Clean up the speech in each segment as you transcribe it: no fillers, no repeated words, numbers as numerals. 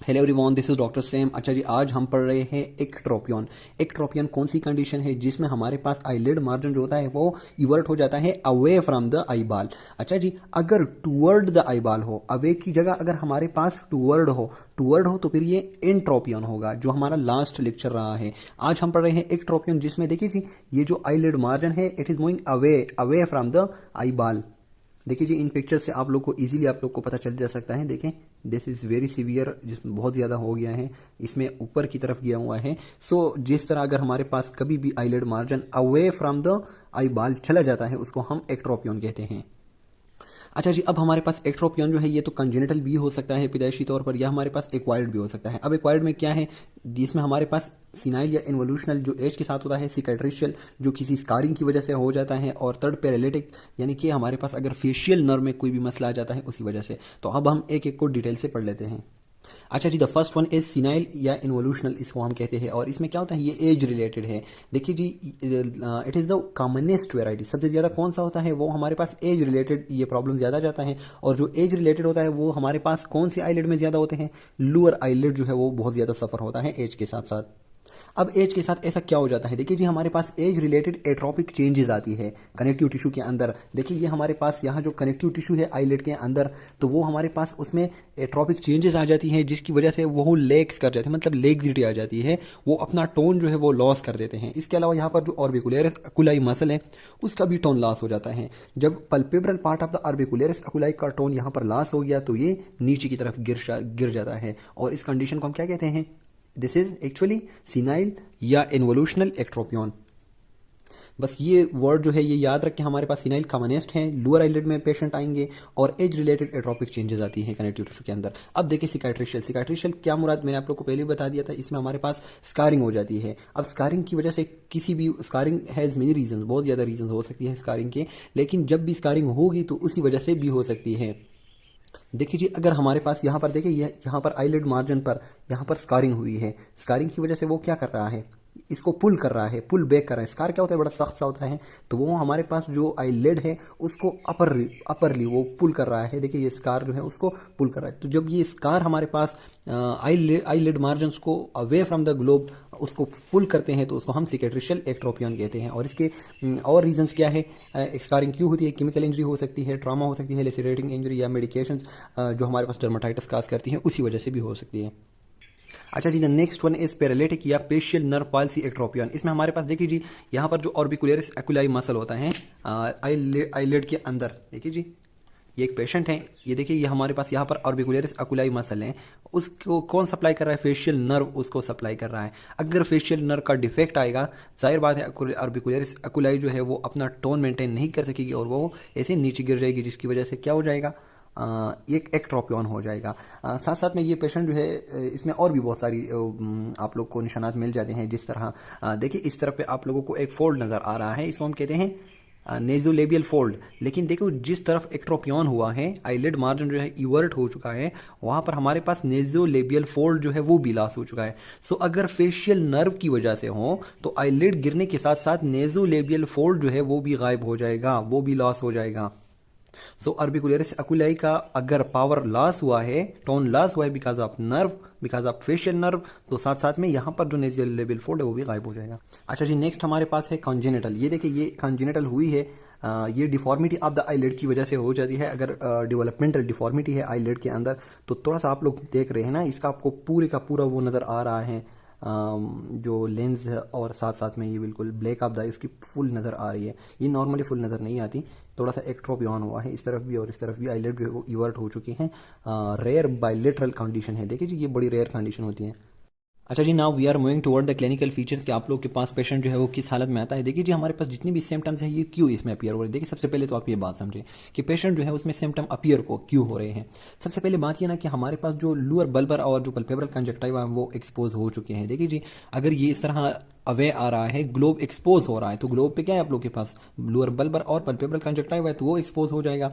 Hello everyone, this is doctor same. अच्छा जी, आज हम पढ़ रहे हैं एक्ट्रोपियन। एक्ट्रोपियन कौन सी कंडीशन है जिसमें हमारे पास आईलिड मार्जिन जो होता है वो इवर्ट हो जाता है अवे फ्रॉम द आई बाल। अच्छा जी, अगर टूवर्ड द आई बाल हो, अवे की जगह अगर हमारे पास टूवर्ड हो तो फिर ये एंट्रोपियन होगा, जो हमारा लास्ट लेक्चर रहा है। आज हम पढ़ रहे हैं एक्ट्रोपियन, जिसमें देखिए जी ये जो आईलिड मार्जिन है it is moving away away from the eyeball. देखिए जी, इन पिक्चर से आप लोग को इजीली आप लोग को पता चल जा सकता है। देखें, दिस इज वेरी सीवियर, जिसमें बहुत ज़्यादा हो गया है, इसमें ऊपर की तरफ गया हुआ है। सो जिस तरह अगर हमारे पास कभी भी eyelid margin away from the eyeball चला जाता है उसको हम एक्ट्रोपियन कहते हैं। अच्छा जी, अब हमारे पास एक्ट्रोपियन जो है ये तो कंजेनिटल भी हो सकता है पैदाइशी तौर पर, या हमारे पास एक्वायर्ड भी हो सकता है। अब एक्वायर्ड में क्या है, जिसमें हमारे पास सिनाइल या इन्वोल्यूशनल जो एज के साथ होता है, सिकाट्रिशियल जो किसी स्कारिंग की वजह से हो जाता है, और थर्ड पैरालिटिक यानी कि हमारे पास अगर फेशियल नर्व में कोई भी मसला आ जाता है उसी वजह से। तो अब हम एक एक को डिटेल से पढ़ लेते हैं। अच्छा जी, the first one is senile या इन्वोल्यूशनल, इसको हम कहते हैं, और इसमें क्या होता है ये एज रिलेटेड है। देखिए जी, it is the commonest variety, सबसे ज़्यादा कौन सा होता है वो हमारे पास एज रिलेटेड ये प्रॉब्लम ज़्यादा जाता है। और जो एज रिलेटेड होता है वो हमारे पास कौन सी आईलिड में ज़्यादा होते हैं, लोअर आईलिड जो है वो बहुत ज़्यादा सफ़र होता है एज के साथ साथ। अब एज के साथ ऐसा क्या हो जाता है, देखिए जी हमारे पास एज रिलेटेड एट्रोपिक चेंजेस आती है कनेक्टिव टिश्यू के अंदर। देखिए ये हमारे पास यहाँ जो कनेक्टिव टिश्यू है आईलिड के अंदर, तो वो हमारे पास उसमें एट्रोपिक चेंजेस आ जाती हैं, जिसकी वजह से वो लेग्स कर जाते हैं, मतलब लेग्जिटी आ जाती है, वो अपना टोन जो है वो लॉस कर देते हैं। इसके अलावा यहाँ पर जो ऑर्बिकुलरिस अकुलाई मसल है उसका भी टोन लॉस हो जाता है। जब palpebral part of the orbicularis अकुलाई का टोन यहाँ पर लॉस हो गया तो ये नीचे की तरफ गिर जाता है, और इस कंडीशन को हम क्या कहते हैं, दिस इज एक्चुअली सिनाइल या इन्वोल्यूशनल एक्ट्रोपियन। बस ये वर्ड जो है ये याद रखें, हमारे पास सिनाइल कॉमनेस्ट है, लोअर आईलिड में पेशेंट आएंगे, और एज रिलेटेड एट्रोपिक चेंजेस आती हैं कनेक्टिव टिश्यू के अंदर। अब देखिए सिकाट्रिशियल क्या मुराद, मैंने आप लोग को पहले बता दिया था, इसमें हमारे पास स्कारिंग हो जाती है। अब स्कारिंग की वजह से किसी भी स्कारिंग हैज़ मेनी रीजन, बहुत ज़्यादा रीजन हो सकती है स्कारिंग के, लेकिन जब भी स्कारिंग होगी तो उसी वजह से भी हो सकती है। देखिए जी, अगर हमारे पास यहाँ पर देखिए यहाँ पर आईलिड मार्जिन पर यहाँ पर स्कारिंग हुई है, स्कारिंग की वजह से वो क्या कर रहा है, इसको पुल कर रहा है, पुल बैक कर रहा है। स्कार क्या होता है, बड़ा सख्त सा होता है, तो वो हमारे पास जो आईलिड है उसको अपरली वो पुल कर रहा है। देखिए ये स्कार जो है उसको पुल कर रहा है। तो जब ये स्कार हमारे पास आईलिड मार्जिन को अवे फ्रॉम द ग्लोब उसको पुल करते हैं तो उसको हम सिकेट्रिशियल एक्ट्रोपियन कहते हैं। और इसके और रीजंस क्या है, स्कारिंग क्यों होती है, केमिकल इंजरी हो सकती है, ट्रॉमा हो सकती है, लेसिरेटिंग इंजरी, या मेडिकेशन जो हमारे पास डर्माटाइटिस काज करती हैं उसी वजह से भी हो सकती है। अच्छा जी, the next one is paralytic या पेशियल नर्व पाल्सी एक्ट्रोपियन। इसमें हमारे पास देखिए जी यहाँ पर जो ऑर्बिकुलरिस एक्युलाई मसल होता है आईलिड के अंदर, देखिए जी ये एक पेशेंट है, ये देखिए ये हमारे पास यहाँ पर ऑर्बिकुलरिस एक्युलाई मसल है, उसको कौन सप्लाई कर रहा है, फेशियल नर्व उसको सप्लाई कर रहा है। अगर फेशियल नर्व का डिफेक्ट आएगा, जाहिर बात है ऑर्बिकुलरिस एक्युलाई जो है वो अपना टोन मेंटेन नहीं कर सकेगी और वो ऐसे नीचे गिर जाएगी, जिसकी वजह से क्या हो जाएगा, एक एक्ट्रोपियन हो जाएगा। साथ साथ में ये पेशेंट जो है इसमें और भी बहुत सारी आप लोग को निशानात मिल जाते हैं। जिस तरह देखिए इस तरफ पे आप लोगों को एक फोल्ड नज़र आ रहा है, इसको हम कहते हैं नेजोलेबियल फोल्ड। लेकिन देखो जिस तरफ एक्ट्रोपियन हुआ है, आईलिड मार्जिन जो है इवर्ट हो चुका है, वहां पर हमारे पास नेजोलेबियल फोल्ड जो है वो भी लॉस हो चुका है। सो अगर फेशियल नर्व की वजह से हो तो आईलिड गिरने के साथ साथ नेजोलेबियल फोल्ड जो है वो भी गायब हो जाएगा, वो भी लॉस हो जाएगा। सो ऑर्बिकुलरिस एक्युलाई का अगर पावर लॉस हुआ है, टोन लॉस हुआ है because of nerve, because of facial nerve, तो साथ साथ में यहाँ पर जो नेजियल लेवल फोल्ड है वो भी गायब हो जाएगा। अच्छा जी, नेक्स्ट हमारे पास है कॉन्जेनिटल। ये देखिए ये कॉन्जेनिटल हुई है, ये डिफॉर्मिटी ऑफ द आईलिड की वजह से हो जाती है। अगर डेवलपमेंटल डिफॉर्मिटी है आईलिड के अंदर तो थोड़ा सा आप लोग देख रहे हैं ना, इसका आपको पूरे का पूरा वो नज़र आ रहा है, जो लेंस है, और साथ साथ में ये बिल्कुल ब्लैक ऑफ द उसकी फुल नज़र आ रही है। ये नॉर्मली फुल नज़र नहीं आती, थोड़ा सा एक्ट्रोपियन हुआ है इस तरफ भी और इस तरफ भी, आईलिड जो है वो इवर्ट हो चुकी हैं। रेयर बाइलेटरल कंडीशन है, देखिए जी ये बड़ी रेयर कंडीशन होती है। अच्छा जी, now we are moving toward the clinical features कि आप लोग के पास पेशेंट जो है वो किस हालत में आता है। देखिए जी हमारे पास जितनी भी सिम्टम्स है ये क्यों इसमें अपीयर हो रहे हैं। देखिए सबसे पहले तो आप ये बात समझें कि पेशेंट जो है उसमें सिम्टम अपीयर को क्यों हो रहे हैं। सबसे पहले बात ये ना कि हमारे पास जो लोअर बल्बर और जो पल्पेब्रल कंजक्टिवा है वो एक्सपोज हो चुके हैं। देखिए जी अगर ये इस तरह अवे आ रहा है, ग्लोब एक्सपोज हो रहा है, तो ग्लोब पे क्या है आप लोग के पास, लोअर बल्बर और पल्पेब्रल कंजक्टिवा है, तो वो एक्सपोज हो जाएगा।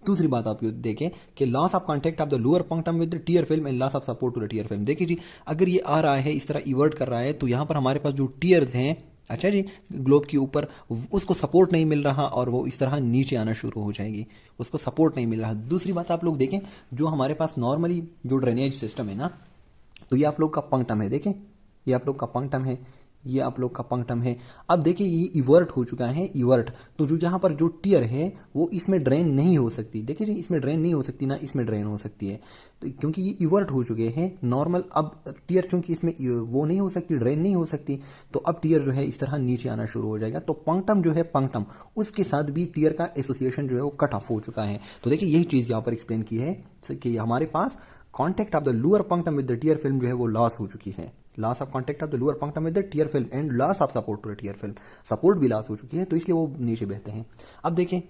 दूसरी बात आप ये देखें कि loss of contact of the lower punctum with the tear film and loss of support to the tear film. देखिए जी अगर ये आ रहा है इस तरह इवर्ट कर रहा है तो यहाँ पर हमारे पास जो टीयर्स हैं, अच्छा जी ग्लोब के ऊपर, उसको सपोर्ट नहीं मिल रहा और वो इस तरह नीचे आना शुरू हो जाएगी, उसको सपोर्ट नहीं मिल रहा। दूसरी बात आप लोग देखें, जो हमारे पास नॉर्मली जो ड्रेनेज सिस्टम है ना, तो ये आप लोग का पंक्टम है, देखें ये आप लोग का पंक्टम है, ये आप लोग का पंक्टम है। अब देखिए ये इवर्ट हो चुका है, इवर्ट, तो जो यहाँ पर जो टीयर है वो इसमें ड्रेन नहीं हो सकती, देखिए जी इसमें ड्रेन नहीं हो सकती, ना इसमें ड्रेन हो सकती है, तो क्योंकि ये इवर्ट हो चुके हैं नॉर्मल। अब टीयर चूंकि इसमें वो नहीं हो सकती, ड्रेन नहीं हो सकती, तो अब टीयर जो है इस तरह नीचे आना शुरू हो जाएगा। तो पंक्टम जो है पंक्टम, उसके साथ भी टीयर का एसोसिएशन जो है वो कट ऑफ हो चुका है। तो देखिए यही चीज़ यहाँ पर एक्सप्लेन की है कि हमारे पास contact of the lower punctum with the tear film जो है वो लॉस हो चुकी है, loss of contact of the lower punctum with the tear film and loss of support to the tear film, support भी लॉस हो चुकी है, तो इसलिए वो नीचे बहते हैं। अब देखें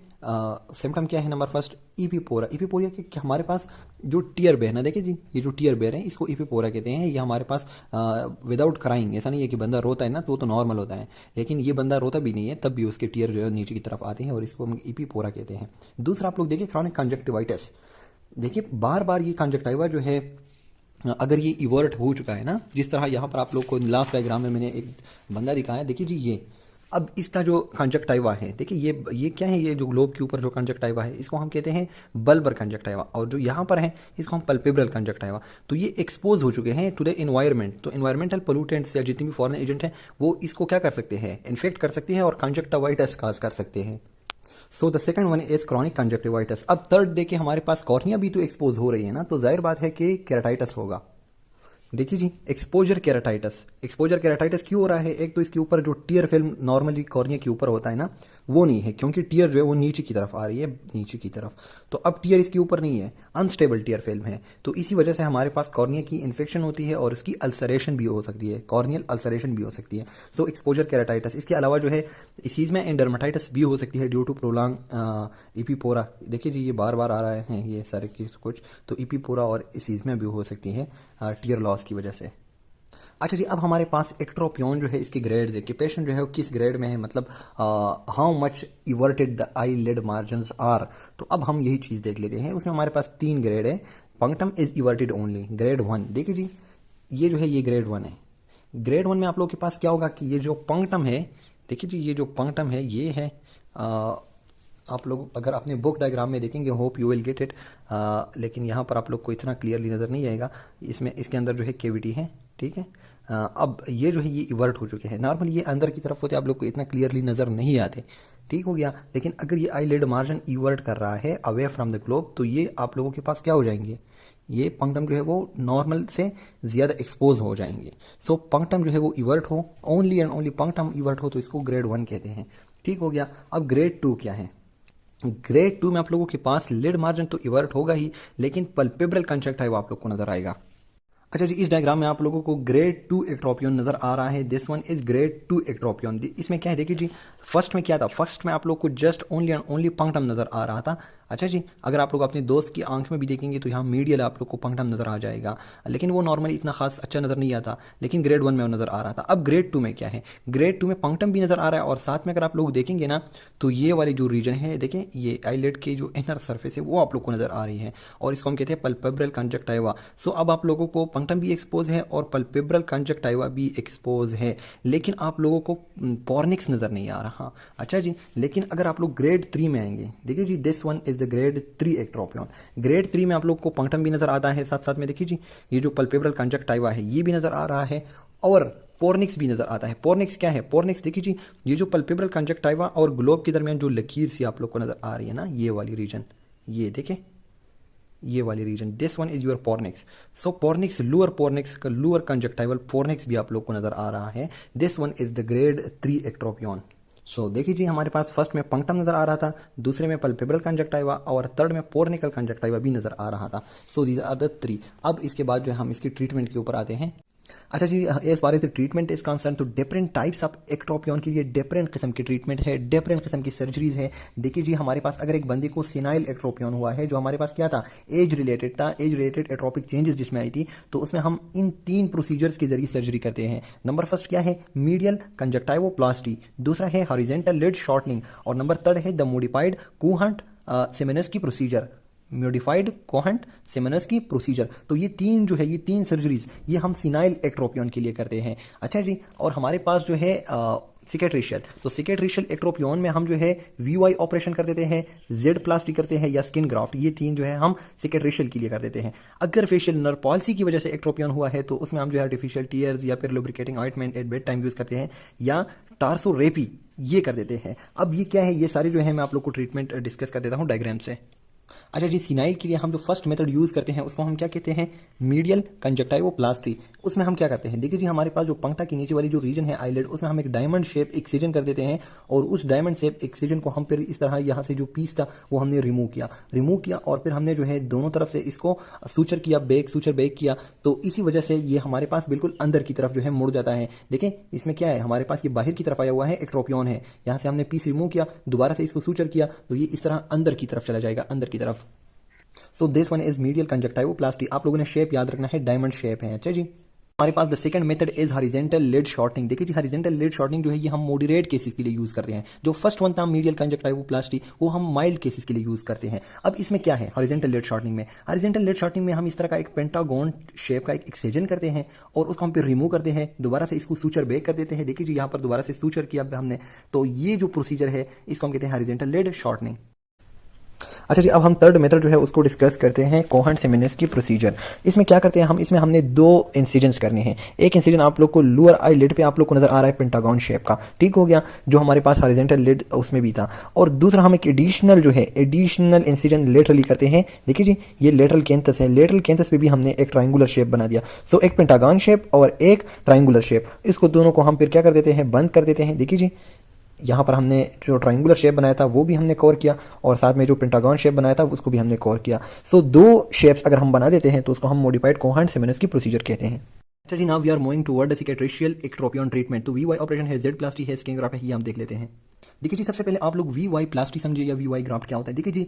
सिम्टम क्या है, नंबर फर्स्ट इपीपोरा। इपीपोरा के हमारे पास जो टीयर बेयर है, देखिए जी ये जो टीयर बेयर है इसको इपीपोरा कहते हैं। ये हमारे पास विदाउट क्राइंग, ऐसा नहीं है कि बंदा रोता है ना तो वो तो नॉर्मल होता है, लेकिन ये बंदा रोता भी नहीं है तब भी उसके टीयर जो है नीचे की तरफ आते हैं और इसको हम इपीपोरा कहते हैं। दूसरा आप लोग देखिए क्रॉनिक कंजक्टिवाइटिस, देखिए बार बार ये कंजक्टिवा जो है अगर ये इवर्ट हो चुका है ना, जिस तरह यहाँ पर आप लोग को लास्ट डायग्राम में मैंने एक बंदा दिखाया, देखिए जी ये अब इसका जो कंजक्टिवा है, देखिए ये क्या है, ये जो ग्लोब के ऊपर जो कंजक्टिवा है इसको हम कहते हैं बल्बर कंजक्टिवा, और जो यहाँ पर है इसको हम पल्पेब्रल कंजक्टिवा। तो ये एक्सपोज हो चुके हैं टू द एनवायरनमेंट, तो एनवायरमेंटल पोल्यूटेंट्स या जितनी भी फॉरेन एजेंट हैं वो इसको क्या कर सकते हैं, इन्फेक्ट कर सकते हैं और कंजक्टिवाइटिस काज कर सकते हैं। So the second one is chronic conjunctivitis. अब थर्ड देखिए हमारे पास कॉर्निया भी तो एक्सपोज हो रही है ना, तो जाहिर बात है कि केराटाइटिस होगा। देखिए जी एक्सपोजर केराटाइटिस, एक्सपोजर केराटाइटिस क्यों हो रहा है, एक तो इसके ऊपर जो टीयर फिल्म नॉर्मली कॉर्निया के ऊपर होता है ना वो नहीं है, क्योंकि टीयर जो है वो नीचे की तरफ आ रही है, नीचे की तरफ, तो अब टीयर इसके ऊपर नहीं है, अनस्टेबल टीयर फिल्म है, तो इसी वजह से हमारे पास कॉर्निया की इन्फेक्शन होती है और उसकी अल्सरेशन भी हो सकती है, कॉर्नियल अल्सरेशन भी हो सकती है। सो एक्सपोजर केराटाइटिस, इसके अलावा जो है इसीज में एंडर्माटाइटिस भी हो सकती है ड्यू टू प्रोलॉन्ग इपीपोरा। देखिए जी ये बार बार आ रहे हैं ये सारे केस कुछ, तो इपीपोरा और इसीज में भी हो सकती है टीयर लॉस की वजह से। अच्छा जी अब हमारे पास एक्ट्रोपियन जो है इसके ग्रेड है कि पेशेंट जो है वो किस ग्रेड में है, मतलब how much everted the eyelid margins are. तो अब हम यही चीज़ देख लेते हैं, उसमें हमारे पास 3 ग्रेड है। Punctum is everted only, grade 1, देखिए जी ये जो है ये ग्रेड 1 है। ग्रेड 1 में आप लोगों के पास क्या होगा कि ये जो पंक्टम है, देखिए जी ये जो पंक्टम है ये है, आप लोग अगर अपने बुक डायग्राम में देखेंगे, hope you will get it, लेकिन यहाँ पर आप लोग को इतना क्लियरली नज़र नहीं आएगा, इसमें इसके अंदर जो है केविटी है, ठीक है। अब ये जो है ये इवर्ट हो चुके हैं, नॉर्मली ये अंदर की तरफ होते आप लोग को इतना क्लियरली नज़र नहीं आते, ठीक हो गया। लेकिन अगर ये आई लिड मार्जिन इवर्ट कर रहा है अवे फ्रॉम द ग्लोब, तो ये आप लोगों के पास क्या हो जाएंगे, ये पंक्टम जो है वो नॉर्मल से ज़्यादा एक्सपोज हो जाएंगे। सो पंक्टम जो है वो इवर्ट हो, only and only punctum exert हो, तो इसको ग्रेड 1 कहते हैं, ठीक हो गया। अब ग्रेड 2 क्या है, ग्रेड 2 में आप लोगों के पास लिड मार्जिन तो इवर्ट होगा ही, लेकिन पल्पेब्रल कंजक्टिवा आप लोग को नजर आएगा। अच्छा जी इस डायग्राम में आप लोगों को ग्रेड 2 एक्ट्रोपियन नजर आ रहा है, this one is grade 2 ectropion. इसमें क्या है देखिए जी, फर्स्ट में क्या था, फर्स्ट में आप लोग को just only and only punctum नजर आ रहा था। अच्छा जी अगर आप लोग अपने दोस्त की आंख में भी देखेंगे तो यहाँ मीडियल आप लोग को पंक्टम नजर आ जाएगा, लेकिन वो नॉर्मली इतना खास अच्छा नजर नहीं आता, लेकिन ग्रेड 1 में वो नजर आ रहा था। अब ग्रेड 2 में क्या है, ग्रेड 2 में पंक्टम भी नजर आ रहा है और साथ में अगर आप लोग देखेंगे ना तो ये वाली जो रीजन है देखें, ये आईलिड के जो इनर सरफेस है वो आप लोग को नजर आ रही है, और इसको हम कहते हैं पल्पेब्रल कंजक्टिवा। सो अब आप लोगों को पंक्टम भी एक्सपोज है और पल्पेब्रल कंजक्टिवा भी एक्सपोज है, लेकिन आप लोगों को पॉर्निक्स नजर नहीं आ रहा। अच्छा जी लेकिन अगर आप लोग ग्रेड 3 में आएंगे, देखिए जी this one is the grade 3 ectropion. Grade 3 में आप लोग को पंक्टम भी नजर आता है, साथ साथ में देखिए जी ये जो पल्पेब्रल कंजक्टिवा है ये भी नजर आ रहा है, और पोर्निक्स भी नजर आता है। पोर्निक्स क्या है, पोर्निक्स देखिए जी ये जो पल्पेब्रल कंजक्टिवा और ग्लोब के दरमियान जो लकीर सी आप लोग को नजर आ रही है ना, ये वाली रीजन, ये देखे ये वाली region, this one is your fornix. So fornix lower fornix का लोअर कंजक्टिवल पोर्निक्स भी आप लोग को नजर आ रहा है, this one is the grade 3 ectropion. So देखिए जी हमारे पास फर्स्ट में पंक्टम नजर आ रहा था, दूसरे में पल्पेब्रल कंजक्टिवा और थर्ड में पोर्निकल कंजक्टिवा भी नजर आ रहा था। So these are the 3। अब इसके बाद जो हम इसकी ट्रीटमेंट के ऊपर आते हैं। अच्छा जी as far as the treatment is concern, तो डिफरेंट टाइप्स ऑफ एक्ट्रोपियन के लिए डिफरेंट किस्म की ट्रीटमेंट है, डिफरेंट किस्म की सर्जरीज है। देखिए जी हमारे पास अगर एक बंदे को सिनाइल एक्ट्रोपियन हुआ है, जो हमारे पास क्या था, एज रिलेटेड था, एज रिलेटेड एट्रोपिक चेंजेस जिसमें आई थी, तो उसमें हम इन 3 प्रोसीजर्स के जरिए सर्जरी करते हैं। नंबर फर्स्ट क्या है, मीडियल कंजक्टिवोप्लास्टी, दूसरा है हॉरिजॉन्टल लिड शॉर्टनिंग, और नंबर थर्ड है the modified Kuhnt Szymanowski procedure, modified Kuhnt Szymanowski procedure. तो ये 3 जो है, ये 3 सर्जरीज ये हम सिनाइल एक्ट्रोपियन के लिए करते हैं। अच्छा जी और हमारे पास जो है सिकेट्रिशियल। तो सिकेट्रिशियल एक्ट्रोपियन में हम जो है वीवाई ऑपरेशन कर देते हैं, जेड प्लास्टी करते हैं या स्किन ग्राफ्ट, ये तीन जो है हम सिकेट्रिशियल के लिए कर देते हैं। अगर फेशियल नर्व पॉलिसी की वजह से एक्ट्रोपियन हुआ है तो उसमें हम जो है आर्टिफिशियल टीयर्स या फिर lubricating ointment at bed time use करते हैं या टार्सोरेपी ये कर देते हैं। अब ये क्या है, ये सारे जो है मैं आप लोग को ट्रीटमेंट डिस्कस कर देता हूँ डायग्राम से। अच्छा जी, सिनाइल के लिए हम जो फर्स्ट मेथड यूज करते हैं उसको हम क्या कहते हैं, मीडियल कंजक्टाइवोप्लास्टी। उसमें हम क्या करते हैं, देखिए जी हमारे पास जो पंक्ता की नीचे वाली जो रीजन है आईलिड, उसमें हम एक डायमंड शेप एक्सिजन कर देते हैं और उस डायमंड शेप एक्सिजन को हम फिर इस तरह यहाँ से जो पीस था वो हमने रिमूव किया और फिर हमने जो है दोनों तरफ से इसको सूचर किया, सूचर बेक किया। तो इसी वजह से ये हमारे पास बिल्कुल अंदर की तरफ जो है मुड़ जाता है। देखें इसमें क्या है, हमारे पास ये बाहर की तरफ आया हुआ है एक्ट्रोपियन है, यहाँ से हमने पीस रिमूव किया, दोबारा से इसको सूचर किया तो ये इस तरह अंदर की तरफ चला जाएगा, अंदर की तरफ। So this one is medial conjunctivoplasty. आप लोगों ने शेप याद रखना है, डायमंड शेप है। अच्छा जी, हमारे पास the second method is horizontal lid shortening. देखिए जी हॉरिजॉन्टल लिड शॉर्टनिंग जो है ये हम मॉडरेट केसेस के लिए यूज करते हैं। जो फर्स्ट वन था मीडियल कंजक्टाइवोप्लास्टी वो हम माइल्ड केसेस के लिए यूज करते हैं। अब इसमें क्या है, हॉरिजॉन्टल लिड शॉर्टनिंग में, हॉरिजॉन्टल लिड शॉर्टनिंग में हम इस तरह का एक पेंटागोन शेप का एक एक्सिजन करते हैं और उसको हम फिर रिमूव करते हैं, दोबारा से इसको सूचर बेक कर देते हैं। देखिए जी यहाँ पर दोबारा से सूचर किया हमने, तो ये जो प्रोसीजर है इसको हम कहते हैं हॉरिजॉन्टल लिड शॉर्टनिंग। अच्छा जी, अब हम थर्ड मेथड जो है उसको डिस्कस करते हैं, कोहन सिमेनस की प्रोसीजर। इसमें क्या करते हैं हम, इसमें हमने दो इंसिजन्स करने हैं। एक इंसिजन आप लोग को लोअर आई लिड पे आप लोग को नजर आ रहा है पेंटागन शेप का, ठीक हो गया, जो हमारे पास हॉरिजॉन्टल लिड उसमें भी था। और दूसरा हम एक एडिशनल जो है एडिशनल इंसिजन लेटरली करते हैं। देखिए जी ये लेटरल कैंथस है, लेटरल कैंथस पे भी हमने एक ट्राइंगुलर शेप बना दिया। सो एक पेंटागन शेप और एक ट्राइंगुलर शेप, इसको दोनों को हम फिर क्या कर देते हैं, बंद कर देते हैं। देखिए जी यहाँ पर हमने जो ट्राइंगुलर शेप बनाया था वो भी हमने कवर किया और साथ में जो पेंटागन शेप बनाया था उसको भी हमने कवर किया। सो दो शेप्स अगर हम बना देते हैं तो उसको हम मॉडिफाइड कोहन सिमेनस की प्रोसीजर कहते हैं। अच्छा जी, now we are moving toward the cicatricial ectropion treatment. तो वीवाई ऑपरेशन है, जेड प्लास्टी है, स्किन ग्राफ्ट है, ये हम देख लेते हैं। देखिए जी सबसे पहले आप लोग वीवाई प्लास्टी समझिए या वीवाई ग्राफ्ट क्या होता है। देखिए जी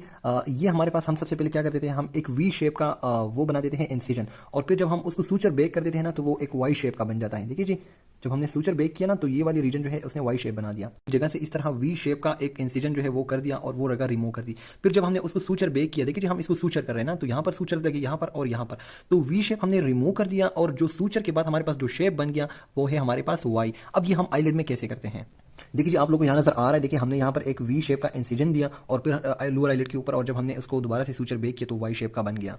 ये हमारे पास हम सबसे पहले क्या कर देते हैं, हम एक वी शेप का वो बना देते हैं इंसिजन, और फिर जब हम उसको सूचर बेक कर देते हैं ना तो वो एक वाई शेप का बन जाता है। देखिए जी जब हमने सूचर बेक किया ना तो ये वाली रीजन जो है उसने वाई शेप बना दिया, जगह से इस तरह वी शेप का एक इंसिजन जो है वो कर दिया और वो जगह रिमूव कर दी। फिर जब हमने उसको सूचर बेक किया, देखिए जी हम इसको सूचर कर रहे हैं ना, तो यहाँ पर सूचर लगे, यहाँ पर और यहाँ पर, तो वी शेप हमने रिमूव कर दिया और जो सूचर के बाद हमारे पास जो शेप बन गया वो है हमारे पास वाई। अब ये हम आईलिड में कैसे करते हैं, देखिए जी आप लोगों को यहाँ नजर आ रहा है, देखिए हमने यहाँ पर एक वी शेप का इंसिजन दिया और फिर लोअर आईलिड के ऊपर, और जब हमने उसको दोबारा से सूचर बेक किया तो वाई शेप का बन गया।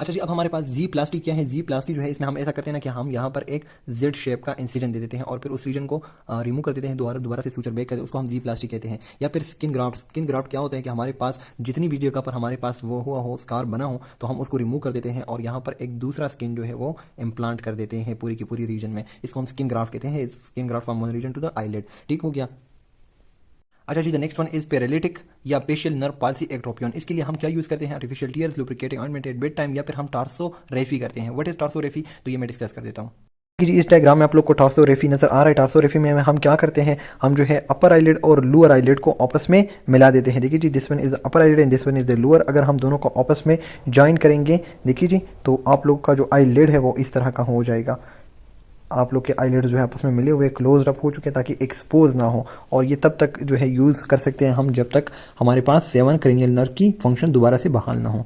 अच्छा जी, अब हमारे पास जी प्लास्टी क्या है, जी प्लास्टी जो है इसमें हम ऐसा करते हैं ना कि हम यहाँ पर एक जेड शेप का इंसिजन दे देते हैं और फिर उस रीजन को रिमूव कर देते हैं, दोबारा से सूचर बेक करते हैं, उसको हम जी प्लास्टी कहते हैं। या फिर स्किन ग्राफ्ट, स्किन ग्राफ्ट क्या होता है कि हमारे पास जितनी भी जगह पर हमारे पास वो हुआ हो, स्कार बना हो, तो हम उसको रिमूव कर देते हैं और यहाँ पर एक दूसरा स्किन जो है वो इम्प्लांट कर देते हैं पूरी की पूरी रीजन में, इसको हम स्किन ग्राफ्ट कहते हैं। Skin graft from one region to the eyelid, ठीक हो गया। अच्छा जी, the next one is paralytic या फेशियल नर्व पाल्सी एक्ट्रोपियन। इसके लिए हम क्या यूज करते हैं, artificial tears, lubricating ointment at bed time, या फिर हम टार्सोरेफी करते हैं। व्हाट इज टार्सोरेफी, तो ये मैं डिस्कस कर देता हूँ। जी इस डायग्राम में आप लोग को टार्सोरेफी नजर आ रहा है। टार्सोरेफी में हम क्या करते हैं, हम जो है अपर आईलिड और लोअर आईलिड को आपस में मिला देते हैं। देखिए जी this one is upper eyelid and this one is the lower. अगर हम दोनों को आपस में ज्वाइन करेंगे, देखिए जी, तो आप लोग का जो आईलिड है वो इस तरह का हो जाएगा। आप लोग के आईलिड जो है आपस में मिले हुए क्लोज अप हो चुके हैं ताकि एक्सपोज ना हो, और ये तब तक जो है यूज़ कर सकते हैं हम जब तक हमारे पास 7 क्रेनियल नर्व की फंक्शन दोबारा से बहाल ना हो।